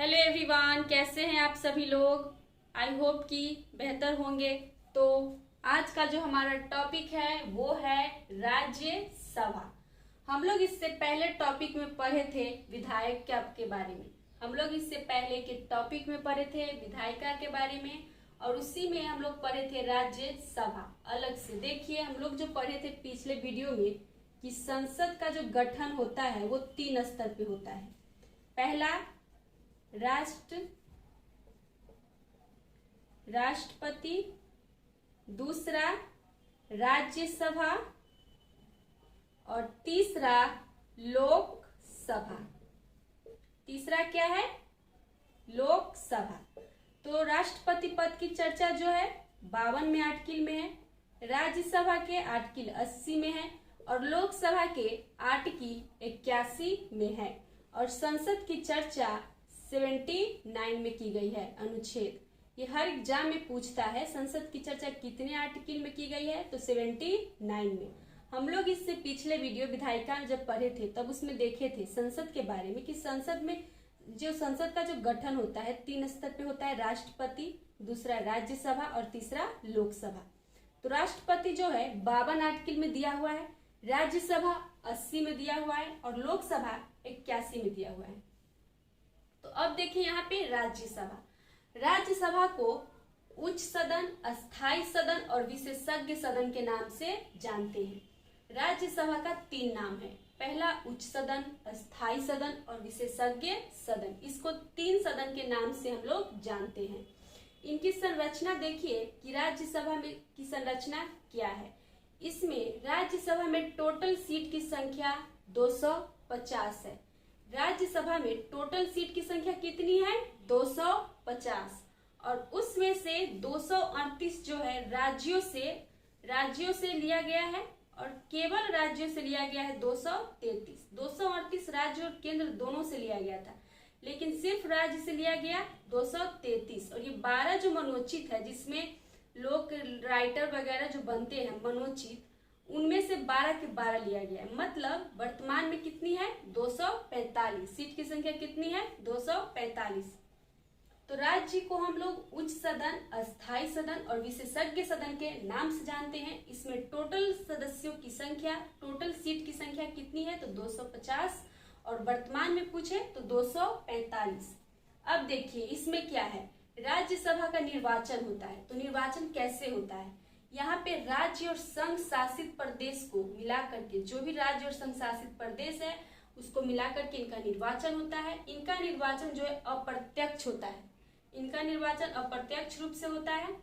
Hello everyone, कैसे हैं आप सभी लोग। आई होप कि बेहतर होंगे। तो आज का जो हमारा टॉपिक है वो है राज्यसभा। हम लोग इससे पहले टॉपिक में पढ़े थे विधायक के बारे में। हम लोग इससे पहले के टॉपिक में पढ़े थे विधायिका के बारे में और उसी में हम लोग पढ़े थे राज्यसभा अलग से। देखिए हम लोग जो पढ़े थे पिछले वीडियो में कि संसद का जो गठन होता है वो 3 स्तर पे होता है। पहला राष्ट्रपति, दूसरा राज्यसभा और तीसरा लोकसभा। तीसरा क्या है? लोकसभा। तो राष्ट्रपति पद की चर्चा जो है 52वें आर्टिकल में है, राज्यसभा के आर्टिकल 80 में है और लोकसभा के आर्टिकल 81 में है और संसद की चर्चा 79 में की गई है। अनुच्छेद ये हर एग्जाम में पूछता है, संसद की चर्चा कितने आर्टिकल में की गई है? तो 79 में। हम लोग इससे पिछले वीडियो विधायिका जब पढ़े थे तब उसमें देखे थे संसद के बारे में कि संसद में जो संसद का जो गठन होता है 3 स्तर पे होता है, राष्ट्रपति, दूसरा राज्यसभा और तीसरा लोकसभा। तो राष्ट्रपति जो है 52 आर्टिकल में दिया हुआ है, राज्यसभा 80 में दिया हुआ है और लोकसभा 81 में दिया हुआ है। तो अब देखिए यहाँ पे राज्यसभा। राज्यसभा को उच्च सदन, अस्थाई सदन और विशेषज्ञ सदन के नाम से जानते हैं। राज्यसभा का 3 नाम है। पहला उच्च सदन, अस्थाई सदन और विशेषज्ञ सदन। इसको 3 सदन के नाम से हम लोग जानते हैं। इनकी संरचना देखिए कि राज्यसभा में की संरचना क्या है। इसमें राज्यसभा में टोटल सीट की संख्या 250 है। राज्यसभा में टोटल सीट की संख्या कितनी है? 250 और उसमें से 238 जो है राज्यों से लिया गया है और केवल राज्यों से लिया गया है 233। 238 राज्य और केंद्र दोनों से लिया गया था, लेकिन सिर्फ राज्य से लिया गया 233 और ये 12 जो मनोचित है जिसमें लोग राइटर वगैरह जो बनते हैं मनोचित, उनमें से 12 के 12 लिया गया है। मतलब वर्तमान में कितनी है? 245। सीट की संख्या कितनी है? 245। तो राज्य को हम लोग उच्च सदन, अस्थाई सदन और विशेषज्ञ सदन के नाम से जानते हैं। इसमें टोटल सदस्यों की संख्या, टोटल सीट की संख्या कितनी है? तो 250 और वर्तमान में पूछे तो 245। अब देखिए इसमें क्या है, राज्यसभा का निर्वाचन होता है। तो निर्वाचन कैसे होता है? यहाँ पे राज्य और संघ शासित प्रदेश को मिलाकर के, जो भी राज्य और संघ शासित प्रदेश है उसको मिलाकर के इनका निर्वाचन होता है। इनका निर्वाचन जो है अप्रत्यक्ष होता है। इनका निर्वाचन अप्रत्यक्ष रूप से होता है।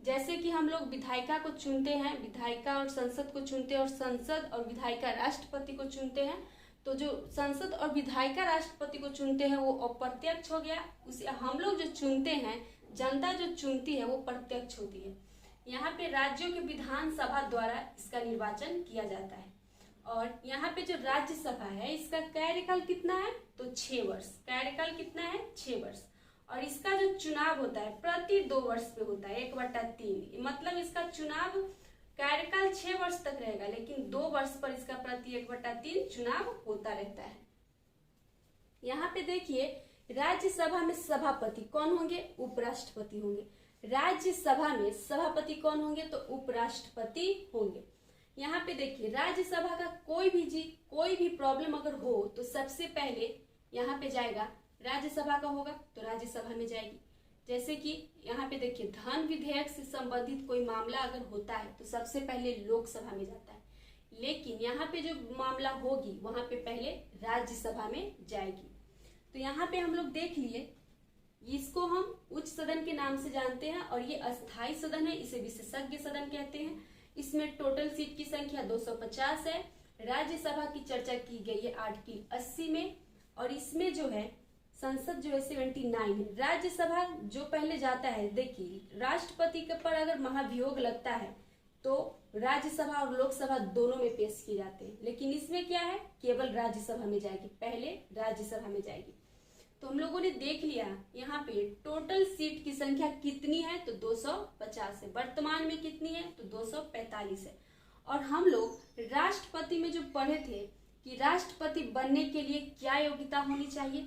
जैसे कि हम लोग विधायिका को चुनते हैं, विधायिका और संसद को चुनते हैं और संसद और विधायिका राष्ट्रपति को चुनते हैं। तो जो संसद और विधायिका राष्ट्रपति को चुनते हैं वो अप्रत्यक्ष हो गया। उसे हम लोग जो चुनते हैं, जनता जो चुनती है वो प्रत्यक्ष होती है। यहाँ पे राज्यों के विधानसभा द्वारा इसका निर्वाचन किया जाता है। और यहाँ पे जो राज्यसभा है इसका कार्यकाल कितना है? तो 6 वर्ष। कार्यकाल कितना है? 6 वर्ष। और इसका जो चुनाव होता है प्रति 2 वर्ष पे होता है, 1/3। मतलब इसका चुनाव कार्यकाल 6 वर्ष तक रहेगा, लेकिन 2 वर्ष पर इसका प्रति 1/3 चुनाव होता रहता है। यहाँ पे देखिए राज्यसभा में सभापति कौन होंगे? उपराष्ट्रपति होंगे। राज्यसभा में सभापति कौन होंगे? तो उपराष्ट्रपति होंगे। यहाँ पे देखिए राज्यसभा का कोई भी प्रॉब्लम अगर हो तो सबसे पहले यहाँ पे जाएगा, राज्यसभा का होगा तो राज्यसभा में जाएगी। जैसे कि यहाँ पे देखिए धन विधेयक से संबंधित कोई मामला अगर होता है तो सबसे पहले लोकसभा में जाता है, लेकिन यहाँ पे जो मामला होगी वहां पे पहले राज्यसभा में जाएगी। तो यहाँ पे हम लोग देख लिए, इसको हम उच्च सदन के नाम से जानते हैं और ये अस्थाई सदन है, इसे विशेषज्ञ सदन कहते हैं। इसमें टोटल सीट की संख्या 250 है। राज्यसभा की चर्चा की गई है आर्टिकल 80 में और इसमें जो है संसद जो है 79 है। राज्यसभा जो पहले जाता है, देखिए राष्ट्रपति के पर अगर महाभियोग लगता है तो राज्यसभा और लोकसभा दोनों में पेश किए जाते हैं, लेकिन इसमें क्या है, केवल राज्यसभा में जाएगी, पहले राज्यसभा में जाएगी। तो हम लोगों ने देख लिया यहाँ पे टोटल सीट की संख्या कितनी है? तो 250 है। वर्तमान में कितनी है? तो 245 है। और हम लोग राष्ट्रपति में जो पढ़े थे कि राष्ट्रपति बनने के लिए क्या योग्यता होनी चाहिए,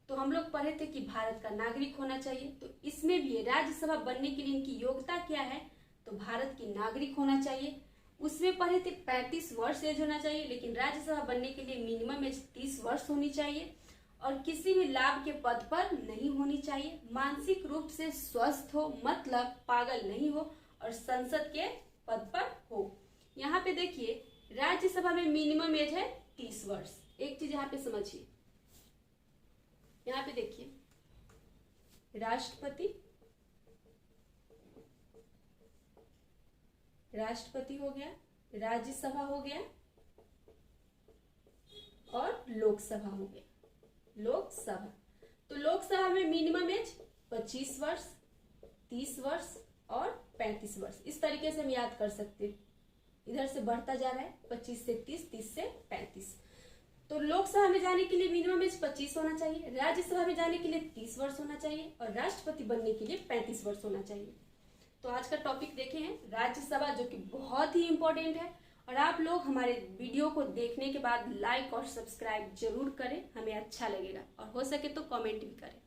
तो हम लोग पढ़े थे कि भारत का नागरिक होना चाहिए, तो इसमें भी राज्यसभा बनने के लिए इनकी योग्यता क्या है, तो भारत की नागरिक होना चाहिए। उसमें पढ़े थे 35 वर्ष एज होना चाहिए, लेकिन राज्यसभा बनने के लिए मिनिमम एज 30 वर्ष होनी चाहिए, और किसी भी लाभ के पद पर नहीं होनी चाहिए, मानसिक रूप से स्वस्थ हो, मतलब पागल नहीं हो, और संसद के पद पर हो। यहाँ पे देखिए राज्यसभा में मिनिमम एज है 30 वर्ष। एक चीज यहाँ पे समझिए, यहाँ पे देखिए राष्ट्रपति हो गया, राज्यसभा हो गया, और लोकसभा हो गया। लोकसभा, तो लोकसभा में मिनिमम एज 25 वर्ष, 30 वर्ष और 35 वर्ष। इस तरीके से हम याद कर सकते हैं, इधर से बढ़ता जा रहा है, 25 से 30, 30 से 35। तो लोकसभा में जाने के लिए मिनिमम एज 25 होना चाहिए, राज्यसभा में जाने के लिए 30 वर्ष होना चाहिए, और राष्ट्रपति बनने के लिए 35 वर्ष होना चाहिए। तो आज का टॉपिक देखे हैं राज्यसभा, जो कि बहुत ही इंपॉर्टेंट है। और आप लोग हमारे वीडियो को देखने के बाद लाइक और सब्सक्राइब जरूर करें, हमें अच्छा लगेगा, और हो सके तो कमेंट भी करें।